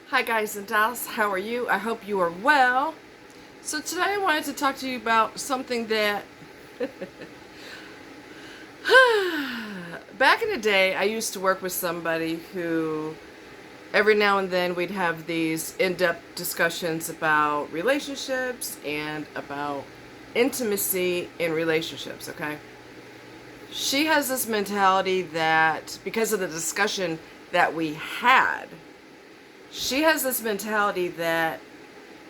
Hi guys and dolls, how are you? I hope you are well. So today I wanted to talk to you about something that back in the day I used to work with somebody who every now and then we'd have these in-depth discussions about relationships and about intimacy in relationships, okay? She has this mentality that because of the discussion that we had, she has this mentality that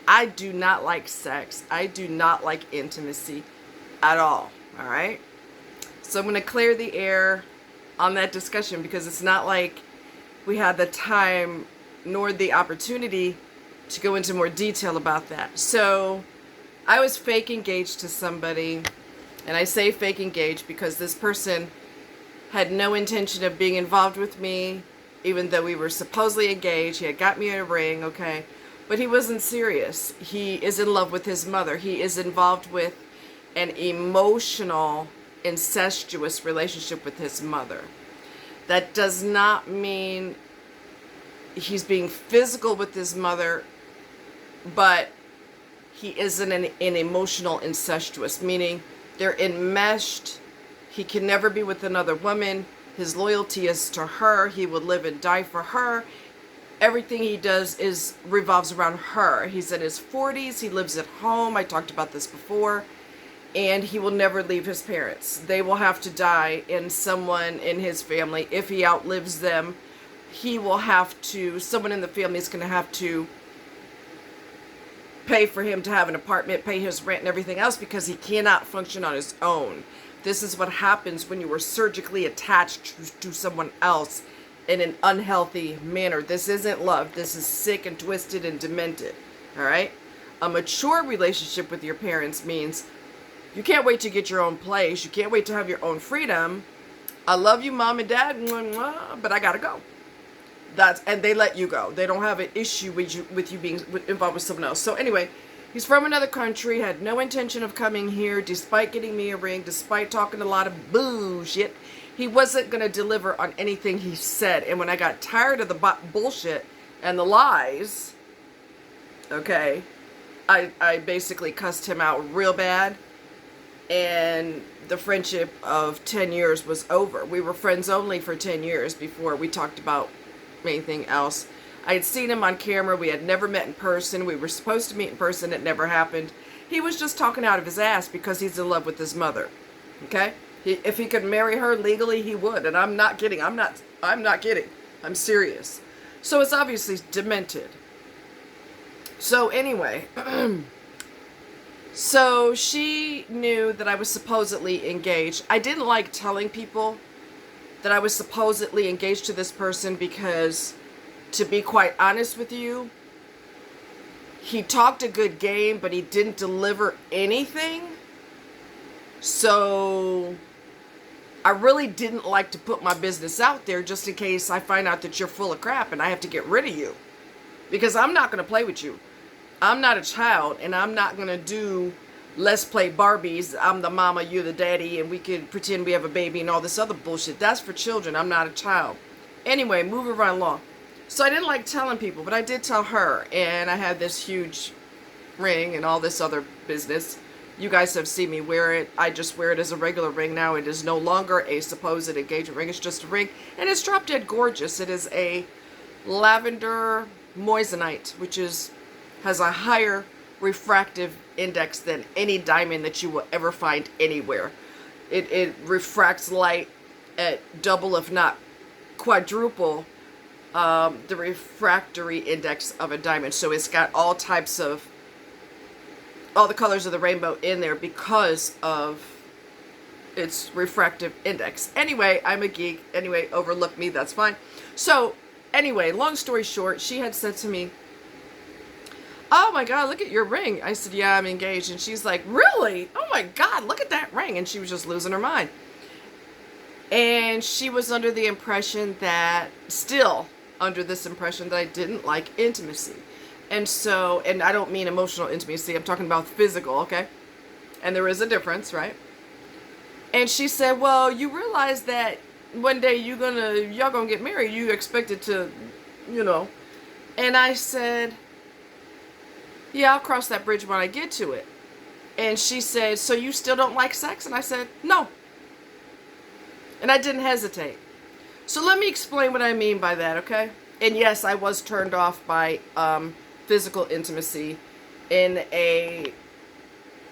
I do not like sex. I do not like intimacy at all right? So I'm going to clear the air on that discussion because it's not like we had the time nor the opportunity to go into more detail about that. So I was fake engaged to somebody, and I say fake engaged because this person had no intention of being involved with me, even though we were supposedly engaged. He had got me a ring, okay? But he wasn't serious. He is in love with his mother. He is involved with an emotional, incestuous relationship with his mother. That does not mean he's being physical with his mother, but he isn't an emotional incestuous, meaning they're enmeshed. He can never be with another woman. His loyalty is to her. He would live and die for her. Everything he does revolves around her. He's in his 40s. He lives at home. I talked about this before. And he will never leave his parents. They will have to die, and someone in his family, if he outlives them, someone in the family is going to have to pay for him to have an apartment, pay his rent and everything else, because he cannot function on his own. This is what happens when you are surgically attached to someone else in an unhealthy manner. This isn't love. This is sick and twisted and demented. All right? A mature relationship with your parents means you can't wait to get your own place. You can't wait to have your own freedom. I love you, mom and dad, but I gotta go. And they let you go. They don't have an issue with you being involved with someone else. So anyway, he's from another country, had no intention of coming here, despite getting me a ring, despite talking a lot of bullshit. He wasn't going to deliver on anything he said. And when I got tired of the bullshit and the lies, okay, I basically cussed him out real bad. And the friendship of 10 years was over. We were friends only for 10 years before we talked about anything else. I had seen him on camera. We had never met in person. We were supposed to meet in person. It never happened. He was just talking out of his ass because he's in love with his mother. Okay? If he could marry her legally, he would. And I'm not kidding. I'm not kidding. I'm serious. So it's obviously demented. So anyway, so she knew that I was supposedly engaged. I didn't like telling people that I was supposedly engaged to this person because, to be quite honest with you, he talked a good game, but he didn't deliver anything. So I really didn't like to put my business out there just in case I find out that you're full of crap and I have to get rid of you. Because I'm not going to play with you. I'm not a child, and I'm not going to do let's play Barbies, I'm the mama, you're the daddy, and we can pretend we have a baby and all this other bullshit. That's for children. I'm not a child. Anyway, moving right along. So I didn't like telling people, but I did tell her, and I had this huge ring and all this other business. You guys have seen me wear it. I just wear it as a regular ring now. It is no longer a supposed engagement ring. It's just a ring, and it's drop dead gorgeous. It is a lavender moissanite, which has a higher refractive index than any diamond that you will ever find anywhere. It refracts light at double, if not quadruple, the refractory index of a diamond. So it's got all the colors of the rainbow in there because of its refractive index. Anyway, I'm a geek. Anyway, overlook me, that's fine. So anyway, long story short, she had said to me, "Oh my God, look at your ring." I said, "Yeah, I'm engaged." And she's like, "Really? Oh my God, look at that ring." And she was just losing her mind. And she was under the impression that, still under this impression that I didn't like intimacy. And so, and I don't mean emotional intimacy, I'm talking about physical, okay? And there is a difference, right? And she said, "Well, you realize that one day y'all gonna get married. You expected to, And I said, yeah, I'll cross that bridge when I get to it. And she said, so you still don't like sex? And I said, no. And I didn't hesitate. So let me explain what I mean by that, okay? And yes, I was turned off by physical intimacy in a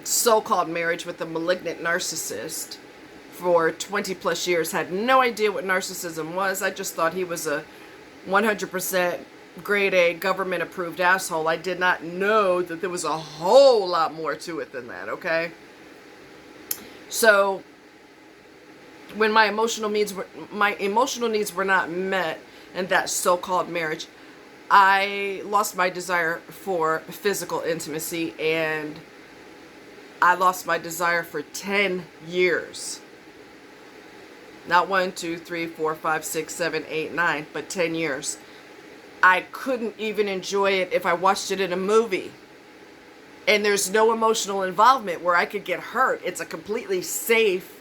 so-called marriage with a malignant narcissist for 20 plus years. Had no idea what narcissism was. I just thought he was a 100% grade A government approved asshole. I did not know that there was a whole lot more to it than that, okay? So when my emotional needs were not met in that so-called marriage, I lost my desire for physical intimacy, and I lost my desire for 10 years. Not 1, 2, 3, 4, 5, 6, 7, 8, 9, but 10 years. I couldn't even enjoy it if I watched it in a movie. And there's no emotional involvement where I could get hurt. It's a completely safe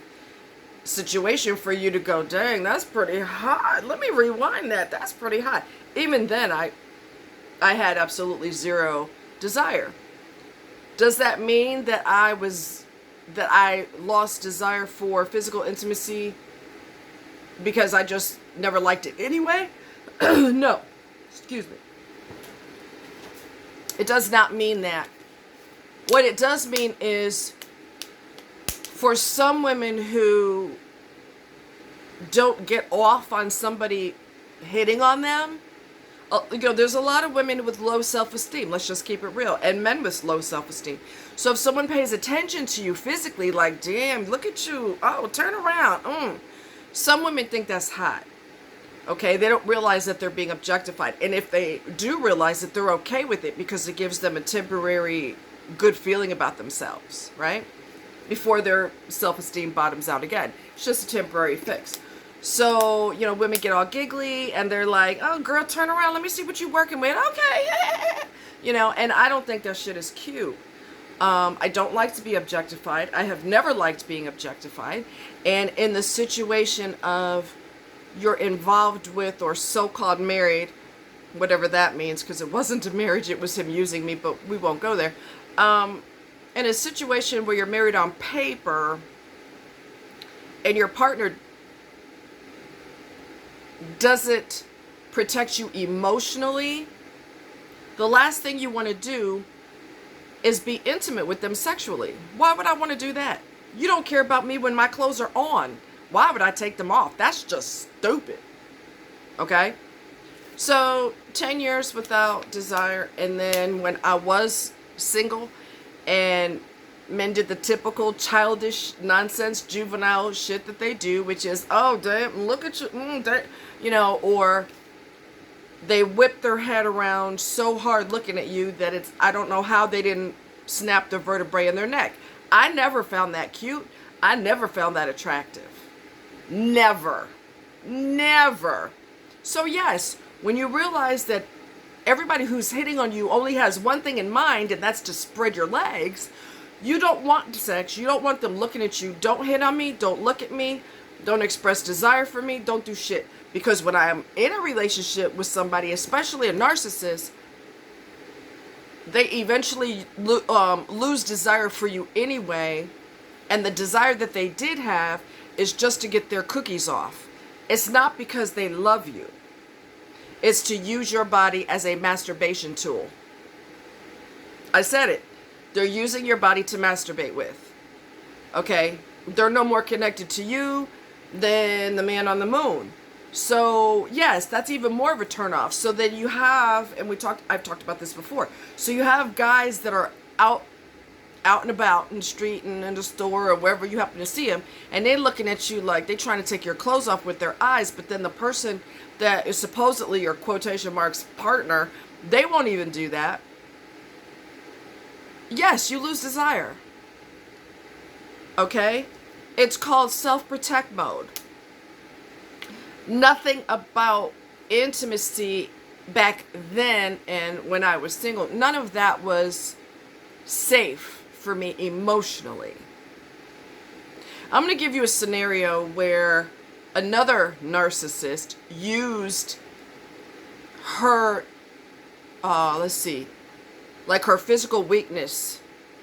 situation for you to go, dang, that's pretty hot. Let me rewind that. That's pretty hot. Even then, I had absolutely zero desire. Does that mean that I lost desire for physical intimacy because I just never liked it anyway? No. Excuse me. It does not mean that. What it does mean is, for some women who don't get off on somebody hitting on them, there's a lot of women with low self-esteem. Let's just keep it real. And men with low self-esteem. So if someone pays attention to you physically, like, damn, look at you. Oh, turn around. Some women think that's hot. Okay? They don't realize that they're being objectified. And if they do realize it, they're okay with it because it gives them a temporary good feeling about themselves, right? Before their self-esteem bottoms out again. It's just a temporary fix. So, women get all giggly and they're like, oh, girl, turn around. Let me see what you're working with. Okay. And I don't think that shit is cute. I don't like to be objectified. I have never liked being objectified. And in the situation of you're involved with or so-called married, whatever that means, because it wasn't a marriage, it was him using me, but we won't go there. In a situation where you're married on paper and your partner doesn't protect you emotionally, the last thing you want to do is be intimate with them sexually. Why would I want to do that? You don't care about me when my clothes are on. Why would I take them off? That's just stupid. Okay? So 10 years without desire, and then when I was single and men did the typical childish nonsense juvenile shit that they do, which is, oh damn, look at you, or they whip their head around so hard looking at you that it's, I don't know how they didn't snap the vertebrae in their neck. I never found that cute. I never found that attractive. Never. So yes, when you realize that everybody who's hitting on you only has one thing in mind, and that's to spread your legs, you don't want sex. You don't want them looking at you. Don't hit on me. Don't look at me. Don't express desire for me. Don't do shit. Because when I'm in a relationship with somebody, especially a narcissist, they eventually lose desire for you anyway. And the desire that they did have is just to get their cookies off. It's not because they love you. It's to use your body as a masturbation tool. I said it. They're using your body to masturbate with. Okay? They're no more connected to you than the man on the moon. So, yes, that's even more of a turnoff. So then you have, and I've talked about this before. So you have guys that are out and about in the street and in the store or wherever you happen to see them, and they're looking at you like they're trying to take your clothes off with their eyes, but then the person that is supposedly your quotation marks partner, they won't even do that. Yes, you lose desire. Okay? It's called self-protect mode. Nothing about intimacy back then and when I was single, none of that was safe for me emotionally. I'm going to give you a scenario where another narcissist used her let's see, like her physical weakness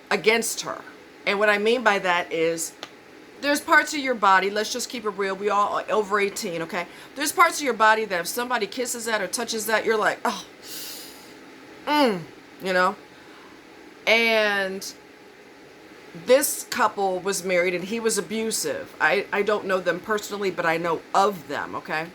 against her. And what I mean by that is there's parts of your body, let's just keep it real, we all are over 18, okay? There's parts of your body that if somebody kisses that or touches that, you're like, oh, you know? And this couple was married and he was abusive. I don't know them personally, but I know of them, okay?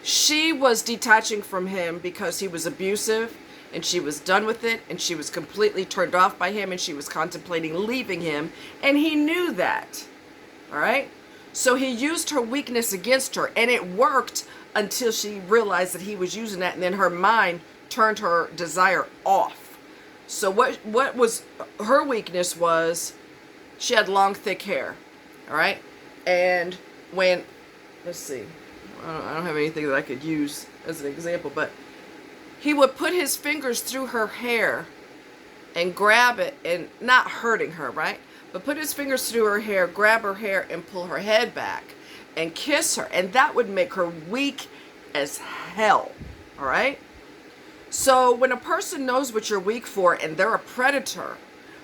She was detaching from him because he was abusive, and she was done with it, and she was completely turned off by him, and she was contemplating leaving him, and he knew that. All right? So he used her weakness against her, and it worked until she realized that he was using that, and then her mind turned her desire off. So what was her weakness was she had long, thick hair. All right? And when, let's see, I don't have anything that I could use as an example, but he would put his fingers through her hair and grab it, and not hurting her, right? But put his fingers through her hair, grab her hair, and pull her head back and kiss her. And that would make her weak as hell, all right? So when a person knows what you're weak for and they're a predator,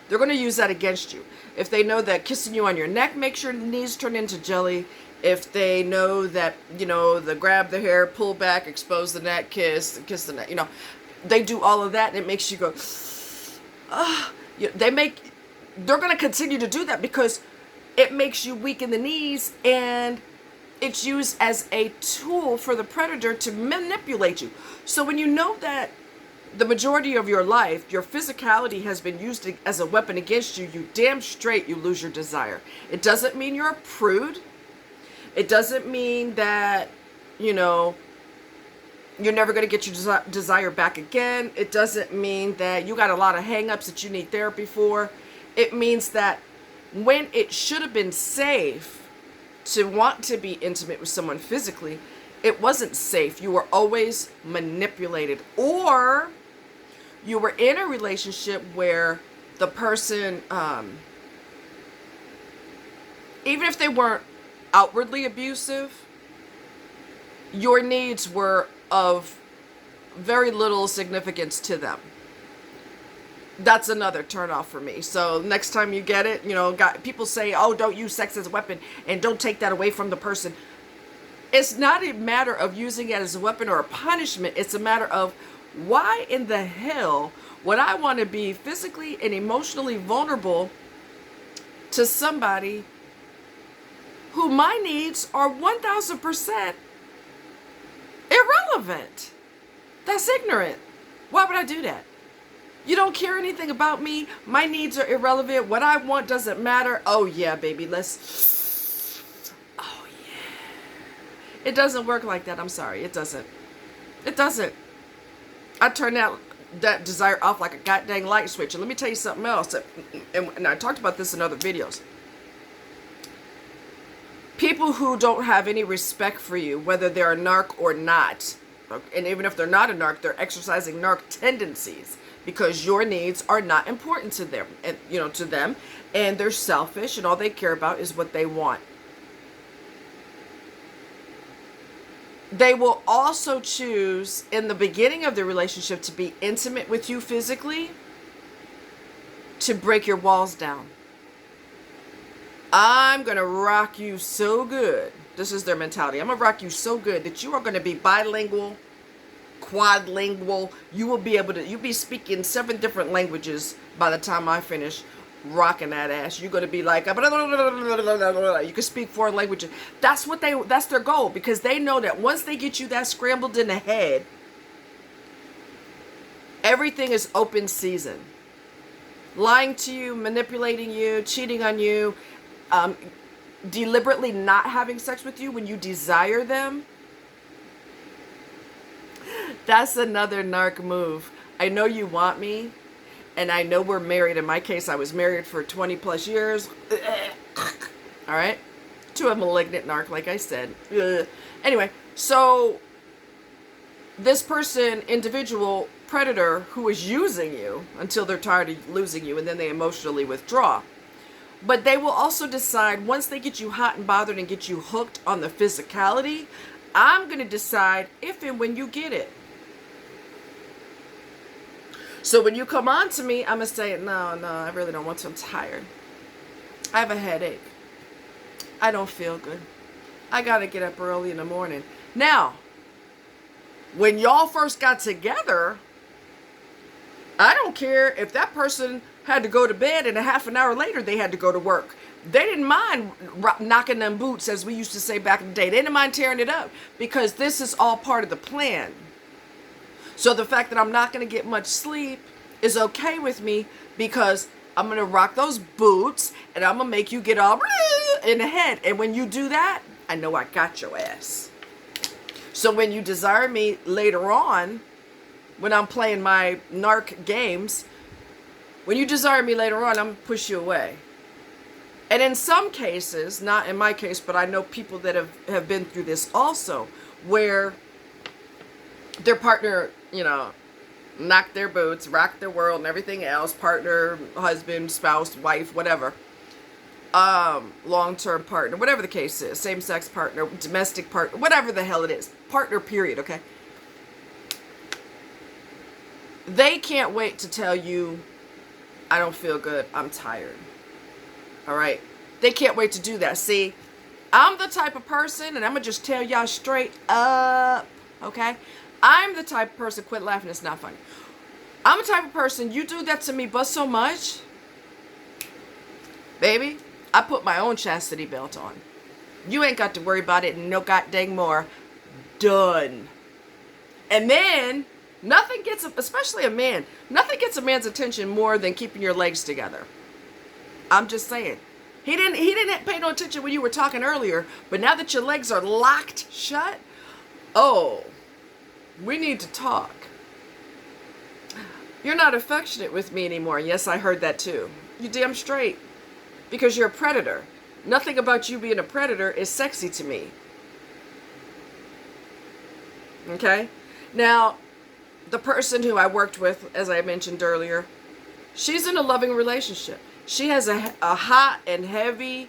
they're going to use that against you. If they know that kissing you on your neck makes your knees turn into jelly, if they know that, you know, the grab the hair, pull back, expose the neck, kiss the neck, you know, they do all of that and it makes you go, ah. They're going to continue to do that because it makes you weak in the knees, and it's used as a tool for the predator to manipulate you. So when you know that the majority of your life, your physicality has been used as a weapon against you, you damn straight you lose your desire. It doesn't mean you're a prude. It doesn't mean that, you know, you're never going to get your desire back again. It doesn't mean that you got a lot of hang-ups that you need therapy for. It means that when it should have been safe to want to be intimate with someone physically, it wasn't safe. You were always manipulated, or you were in a relationship where the person, even if they weren't outwardly abusive, your needs were of very little significance to them. That's another turnoff for me. So next time you get it, you know, people say, oh, don't use sex as a weapon and don't take that away from the person. It's not a matter of using it as a weapon or a punishment. It's a matter of, why in the hell would I want to be physically and emotionally vulnerable to somebody who my needs are 1000% irrelevant? That's ignorant. Why would I do that? You don't care anything about me. My needs are irrelevant. What I want doesn't matter. Oh yeah, baby, let's. Oh yeah. It doesn't work like that. I'm sorry. It doesn't. It doesn't. I turn that desire off like a goddamn light switch. And let me tell you something else. And I talked about this in other videos. People who don't have any respect for you, whether they're a narc or not, and even if they're not a narc, they're exercising narc tendencies because your needs are not important to them, and to them, and they're selfish, and all they care about is what they want. They will also choose in the beginning of the relationship to be intimate with you physically, to break your walls down. I'm going to rock you so good. This is their mentality. I'm going to rock you so good that you are going to be bilingual, quadlingual. You'll be speaking 7 different languages by the time I finish rocking that ass. You're going to be like, you can speak 4 languages. That's their goal, because they know that once they get you that scrambled in the head, everything is open season. Lying to you, manipulating you, cheating on you, deliberately not having sex with you when you desire them. That's another narc move. I know you want me, and I know we're married. In my case, I was married for 20 plus years. All right? To a malignant narc, like I said. Anyway, so this individual predator who is using you until they're tired of losing you, and then they emotionally withdraw. But they will also decide, once they get you hot and bothered and get you hooked on the physicality, I'm going to decide if and when you get it. So when you come on to me, I'm going to say, no, I really don't want to. I'm tired. I have a headache. I don't feel good. I got to get up early in the morning. Now, when y'all first got together, I don't care if that person had to go to bed and a half an hour later they had to go to work. They didn't mind knocking them boots, as we used to say back in the day. They didn't mind tearing it up because this is all part of the plan. So the fact that I'm not going to get much sleep is okay with me because I'm going to rock those boots and I'm going to make you get all in the head. And when you do that, I know I got your ass. So when you desire me later on, when I'm playing my narc games, when you desire me later on, I'm going to push you away. And in some cases, not in my case, but I know people that have been through this also, where their partner, knocked their boots, rocked their world and everything else, partner, husband, spouse, wife, whatever, long-term partner, whatever the case is, same-sex partner, domestic partner, whatever the hell it is, partner period, okay? They can't wait to tell you, I don't feel good, I'm tired. All right? They can't wait to do that. See, I'm the type of person, and I'm going to just tell y'all straight up, okay? I'm the type of person, quit laughing, it's not funny. I'm the type of person, you do that to me but so much, baby, I put my own chastity belt on. You ain't got to worry about it no goddamn more. Done. And then, nothing gets, especially a man, nothing gets a man's attention more than keeping your legs together. I'm just saying. He didn't pay no attention when you were talking earlier, but now that your legs are locked shut, oh, we need to talk. You're not affectionate with me anymore. Yes, I heard that too. You damn straight. Because you're a predator. Nothing about you being a predator is sexy to me. Okay? Now, the person who I worked with, as I mentioned earlier, she's in a loving relationship. She has a hot and heavy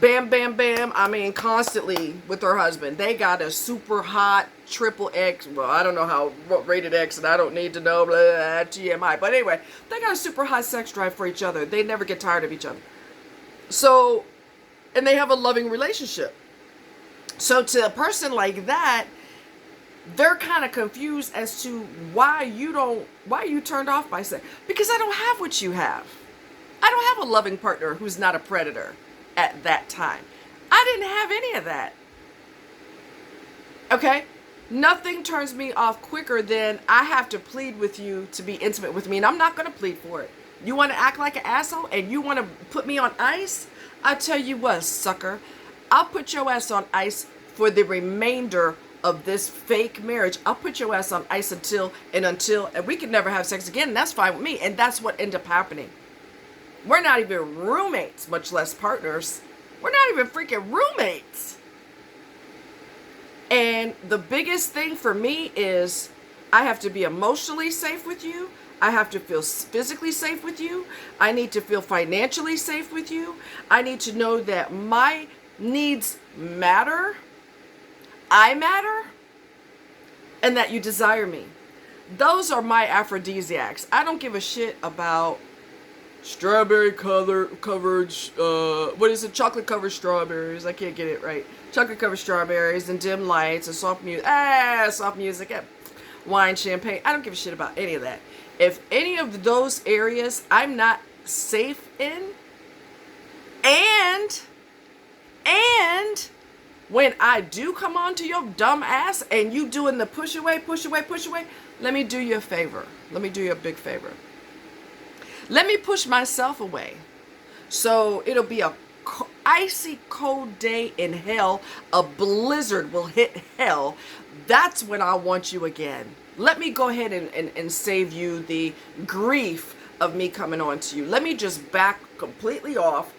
bam, bam, bam. I mean, constantly with her husband. They got a super hot triple X. Well, I don't know what rated X, and I don't need to know, blah, blah, TMI. But anyway, they got a super high sex drive for each other. They never get tired of each other. So, and they have a loving relationship. So to a person like that, they're kind of confused as to why you turned off by sex. Because I don't have what you have. I don't have a loving partner who's not a predator at that time. I didn't have any of that. Okay? Nothing turns me off quicker than I have to plead with you to be intimate with me, and I'm not going to plead for it. You want to act like an asshole and you want to put me on ice? I tell you what, sucker. I'll put your ass on ice for the remainder of this fake marriage. I'll put your ass on ice until we can never have sex again, and that's fine with me. And that's what ended up happening. We're not even roommates, much less partners. We're not even freaking roommates. And the biggest thing for me is I have to be emotionally safe with you. I have to feel physically safe with you. I need to feel financially safe with you. I need to know that my needs matter. I matter. And that you desire me. Those are my aphrodisiacs. I don't give a shit about strawberry covered, what is it? Chocolate covered strawberries. I can't get it right. Chocolate covered strawberries and dim lights and soft music, wine, champagne. I don't give a shit about any of that. If any of those areas I'm not safe in, and when I do come on to your dumb ass and you doing the push away, let me do you a favor. Let me do you a big favor. Let me push myself away. So it'll be a icy cold day in hell. A blizzard will hit hell. That's when I want you again. Let me go ahead and save you the grief of me coming on to you. Let me just back completely off.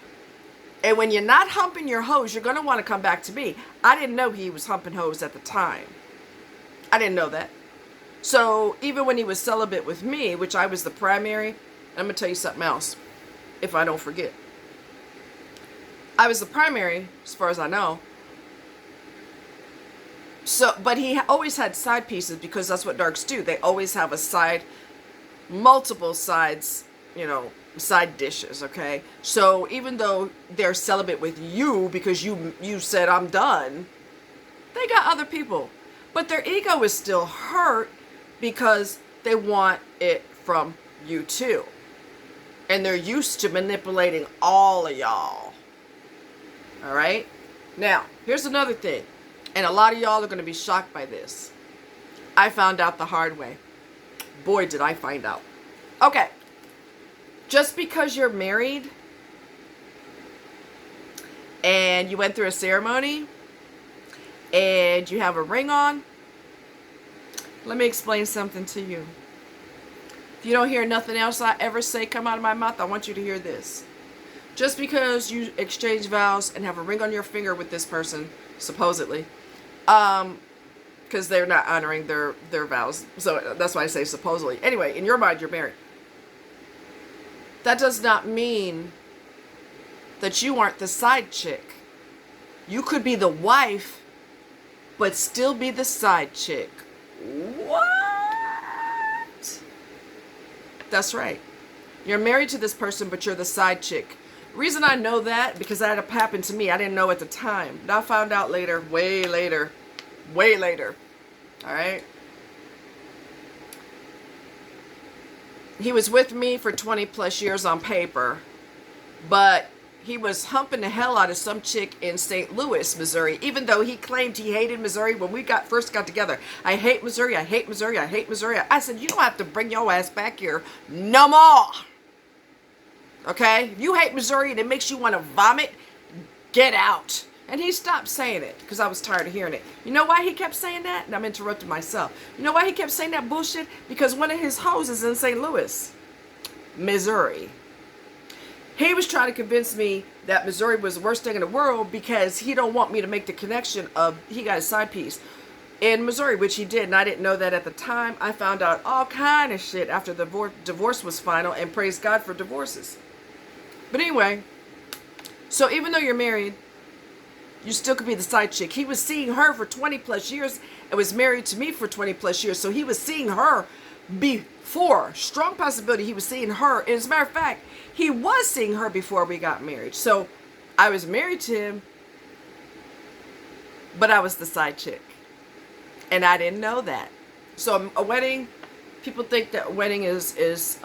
And when you're not humping your hose, you're going to want to come back to me. I didn't know he was humping hose at the time. I didn't know that. So even when he was celibate with me, which I was the primary, I'm going to tell you something else, if I don't forget. I was the primary, as far as I know. So, but he always had side pieces because that's what narcs do. They always have a side, multiple sides, side dishes, okay? So even though they're celibate with you because you said I'm done, they got other people. But their ego is still hurt because they want it from you too. And they're used to manipulating all of y'all. All right? Now, here's another thing. And a lot of y'all are going to be shocked by this. I found out the hard way. Boy, did I find out. Okay. Just because you're married and you went through a ceremony and you have a ring on, let me explain something to you. If you don't hear nothing else I ever say come out of my mouth, I want you to hear this. Just because you exchange vows and have a ring on your finger with this person, supposedly, because they're not honoring their vows. So that's why I say supposedly. Anyway, in your mind, you're married. That does not mean that you aren't the side chick. You could be the wife, but still be the side chick. What? That's right. You're married to this person, but you're the side chick. The reason I know that, because that happened to me. I didn't know at the time. But I found out later, way later. Way later. All right? He was with me for 20 plus years on paper, but he was humping the hell out of some chick in St. Louis, Missouri, even though he claimed he hated Missouri when we first got together. I hate Missouri, I hate Missouri, I hate Missouri. I said, you don't have to bring your ass back here no more. Okay? If you hate Missouri and it makes you want to vomit, get out. And he stopped saying it because I was tired of hearing it. You know why he kept saying that? And I'm interrupting myself. You know why he kept saying that bullshit? Because one of his hoes is in St. Louis, Missouri. He was trying to convince me that Missouri was the worst thing in the world because he don't want me to make the connection of he got a side piece in Missouri, which he did. And I didn't know that at the time. I found out all kind of shit after the divorce was final, and praise God for divorces. But anyway, so even though you're married, you still could be the side chick. He was seeing her for 20 plus years and was married to me for 20 plus years. So he was seeing her before. Strong possibility he was seeing her. And as a matter of fact, he was seeing her before we got married. So I was married to him, but I was the side chick. And I didn't know that. So a wedding, people think that a wedding is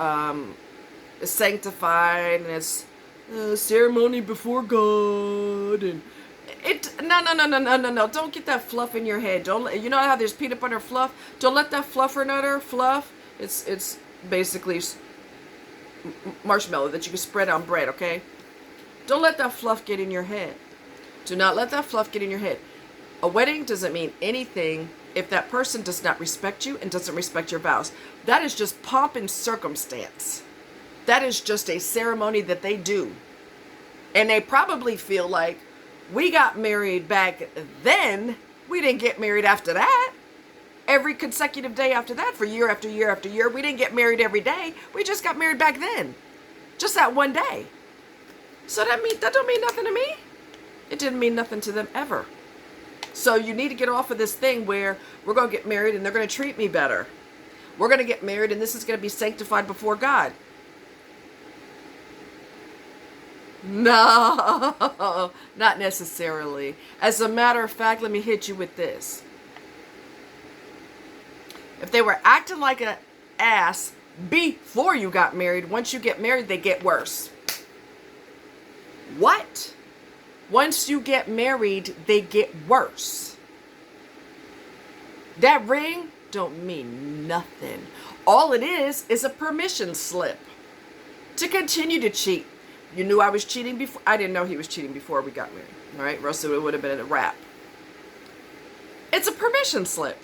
sanctified and it's a ceremony before God and no. Don't get that fluff in your head. You know how there's peanut butter fluff? Don't let that fluffernutter fluff. It's basically marshmallow that you can spread on bread, okay? Don't let that fluff get in your head. Do not let that fluff get in your head. A wedding doesn't mean anything if that person does not respect you and doesn't respect your vows. That is just pomp and circumstance. That is just a ceremony that they do. And they probably feel like, we got married back then. We didn't get married after that. Every consecutive day after that for year after year after year. We didn't get married every day. We just got married back then. Just that one day. So that don't mean nothing to me. It didn't mean nothing to them ever. So you need to get off of this thing where we're going to get married and they're going to treat me better. We're going to get married and this is going to be sanctified before God. No, not necessarily. As a matter of fact, let me hit you with this. If they were acting like an ass before you got married, once you get married, they get worse. What? Once you get married, they get worse. That ring don't mean nothing. All it is a permission slip to continue to cheat. You knew I was cheating before. I didn't know he was cheating before we got married. All right, or else it would have been a wrap. It's a permission slip.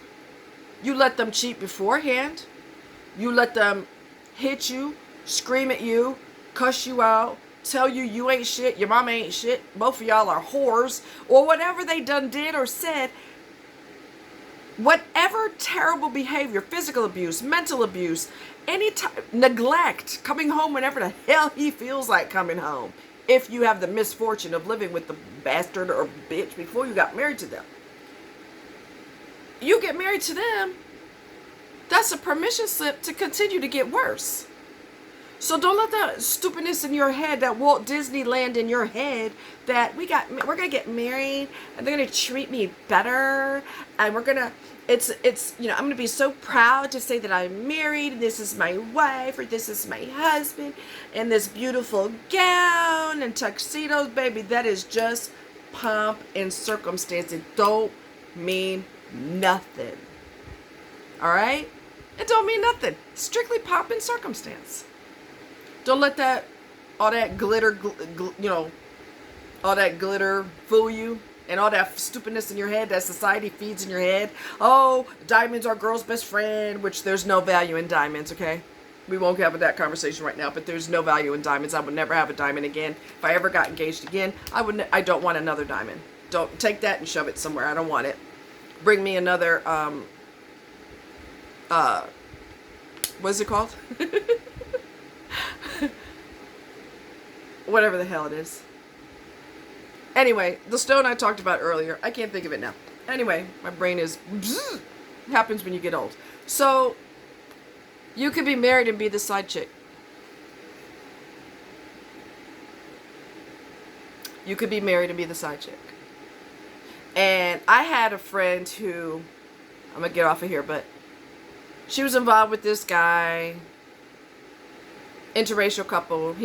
You let them cheat beforehand. You let them hit you, scream at you, cuss you out, tell you you ain't shit, your mama ain't shit, both of y'all are whores, or whatever they done did or said. Whatever terrible behavior, physical abuse, mental abuse, any neglect, coming home whenever the hell he feels like coming home, if you have the misfortune of living with the bastard or bitch before you got married to them. you get married to them, that's a permission slip to continue to get worse. So don't let that stupidness in your head, that Walt Disneyland in your head, that we're gonna get married and they're gonna treat me better, and I'm gonna be so proud to say that I'm married and this is my wife or this is my husband and this beautiful gown and tuxedos, baby. That is just pomp and circumstance. It don't mean nothing. All right? It don't mean nothing. Strictly pomp and circumstance. Don't let all that glitter, all that glitter fool you, and all that stupidness in your head that society feeds in your head. Oh, diamonds are girl's best friend, which there's no value in diamonds, okay? We won't have that conversation right now, but there's no value in diamonds. I would never have a diamond again. If I ever got engaged again, I don't want another diamond. Don't take that and shove it somewhere. I don't want it. Bring me another, what's it called? Whatever the hell it is. Anyway, the stone I talked about earlier, I can't think of it now. Anyway, my brain is happens when you get old. So you could be married and be the side chick. You could be married and be the side chick. And I had a friend who, I'm gonna get off of here, but she was involved with this guy, interracial couple.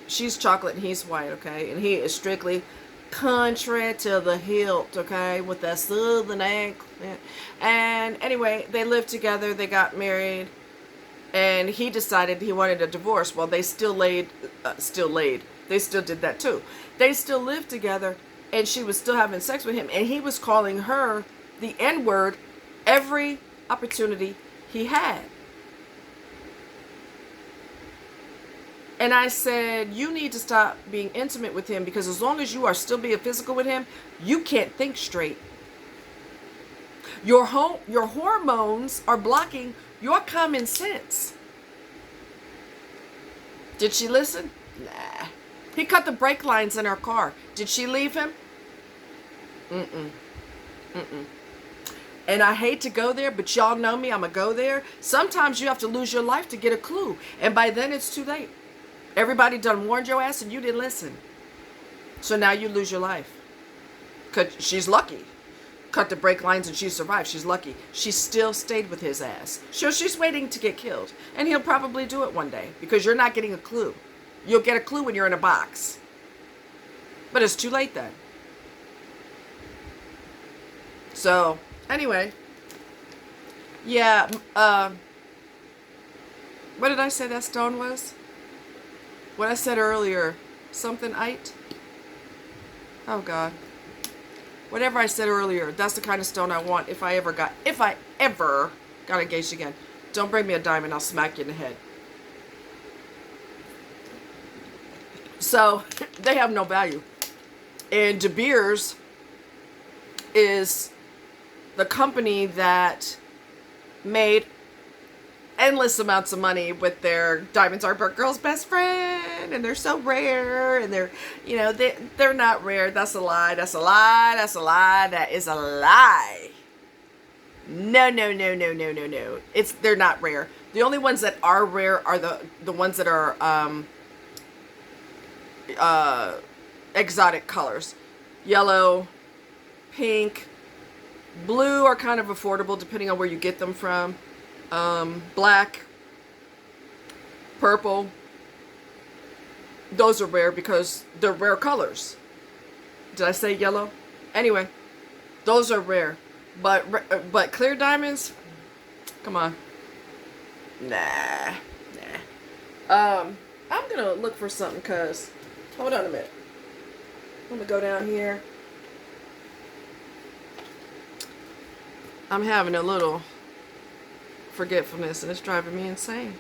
She's chocolate and he's white, okay? And he is strictly country to the hilt, okay? With that southern accent. And anyway, they lived together, they got married, and he decided he wanted a divorce. Well, they still laid. They still did that too. They still lived together, and she was still having sex with him, and he was calling her the N-word every opportunity he had. And I said, you need to stop being intimate with him, because as long as you are still being physical with him, you can't think straight. Your hormones are blocking your common sense. Did she listen? Nah. He cut the brake lines in her car. Did she leave him? Mm-mm. Mm-mm. And I hate to go there, but y'all know me, I'm going to go there. Sometimes you have to lose your life to get a clue. And by then it's too late. Everybody done warned your ass and you didn't listen. So now you lose your life. Because she's lucky. Cut the brake lines and she survived. She's lucky. She still stayed with his ass. So she's waiting to get killed. And he'll probably do it one day. Because you're not getting a clue. You'll get a clue when you're in a box. But it's too late then. So, anyway. Yeah, what did I say that stone was? What I said earlier, something-ite? Oh, God. Whatever I said earlier, that's the kind of stone I want if I ever got engaged again. Don't bring me a diamond, I'll smack you in the head. So, they have no value. And De Beers is the company that made endless amounts of money with their diamonds are girl's best friend, and they're so rare, and they're not rare. That's a lie. That's a lie. That's a lie. That is a lie. No. They're not rare. The only ones that are rare are the ones that are exotic colors. Yellow, pink, blue are kind of affordable depending on where you get them from. Black, purple, those are rare because they're rare colors. Did I say yellow? Anyway, those are rare. But clear diamonds, come on. Nah. I'm gonna look for something, cause hold on a minute. I'm gonna go down here. I'm having a little forgetfulness and it's driving me insane.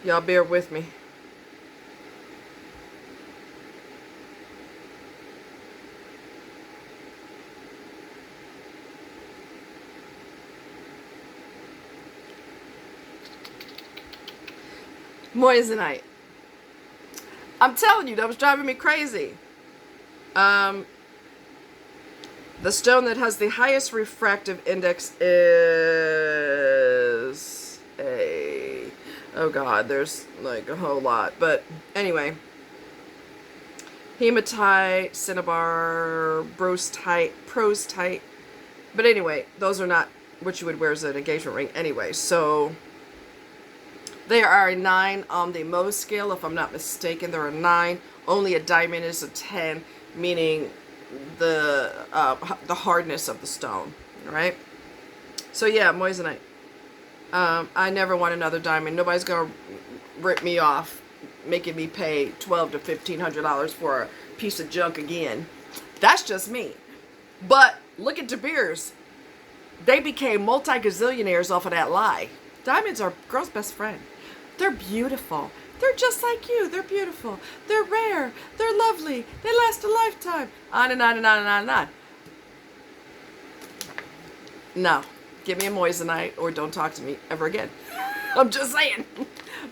Y'all bear with me. Moissanite. I'm telling you, that was driving me crazy. The stone that has the highest refractive index is a... Oh God, there's like a whole lot. But anyway, hematite, cinnabar, prostate. But anyway, those are not what you would wear as an engagement ring anyway. So they are a 9 on the Mohs scale, if I'm not mistaken. They're a 9. Only a diamond is a 10, meaning the hardness of the stone. All right. So yeah, moissanite. I never want another diamond. Nobody's gonna rip me off, making me pay $1,200 to $1,500 for a piece of junk again. That's just me. But look at De Beers. They became multi-gazillionaires off of that lie. Diamonds are girl's best friend. They're beautiful. They're just like you. They're beautiful. They're rare. They're lovely. They last a lifetime. On and on and on and on and on. No. Give me a moissanite or don't talk to me ever again. I'm just saying.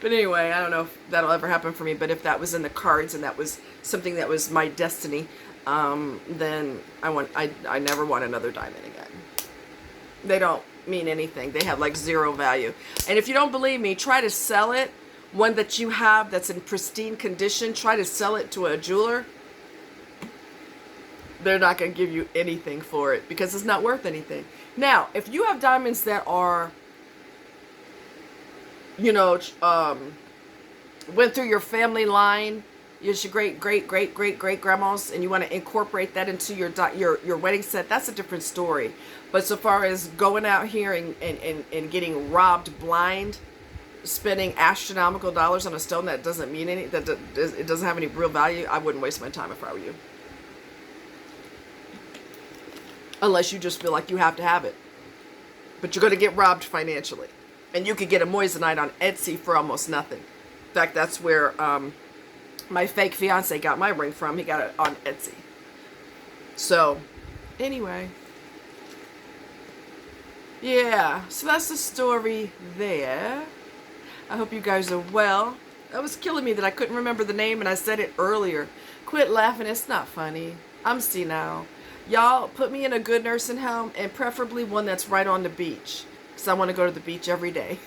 But anyway, I don't know if that'll ever happen for me. But if that was in the cards and that was something that was my destiny, then I never want another diamond again. They don't mean anything. They have like zero value. And if you don't believe me, try to sell it. One that you have that's in pristine condition, try to sell it to a jeweler. They're not going to give you anything for it because it's not worth anything. Now, if you have diamonds that are, you know, went through your family line, it's your great grandmas, and you want to incorporate that into your wedding set, that's a different story. But so far as going out here and getting robbed blind, spending astronomical dollars on a stone that doesn't mean any, that it doesn't have any real value, I wouldn't waste my time if I were you. Unless you just feel like you have to have it. But you're going to get robbed financially. And you could get a moissanite on Etsy for almost nothing. In fact, that's where my fake fiance got my ring from. He got it on Etsy. So, anyway. Yeah, so that's the story there. I hope you guys are well. That was killing me that I couldn't remember the name and I said it earlier. Quit laughing, it's not funny. I'm senile. Y'all, put me in a good nursing home and preferably one that's right on the beach. Because I want to go to the beach every day.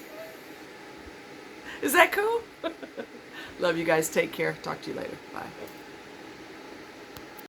Is that cool? Love you guys. Take care. Talk to you later. Bye.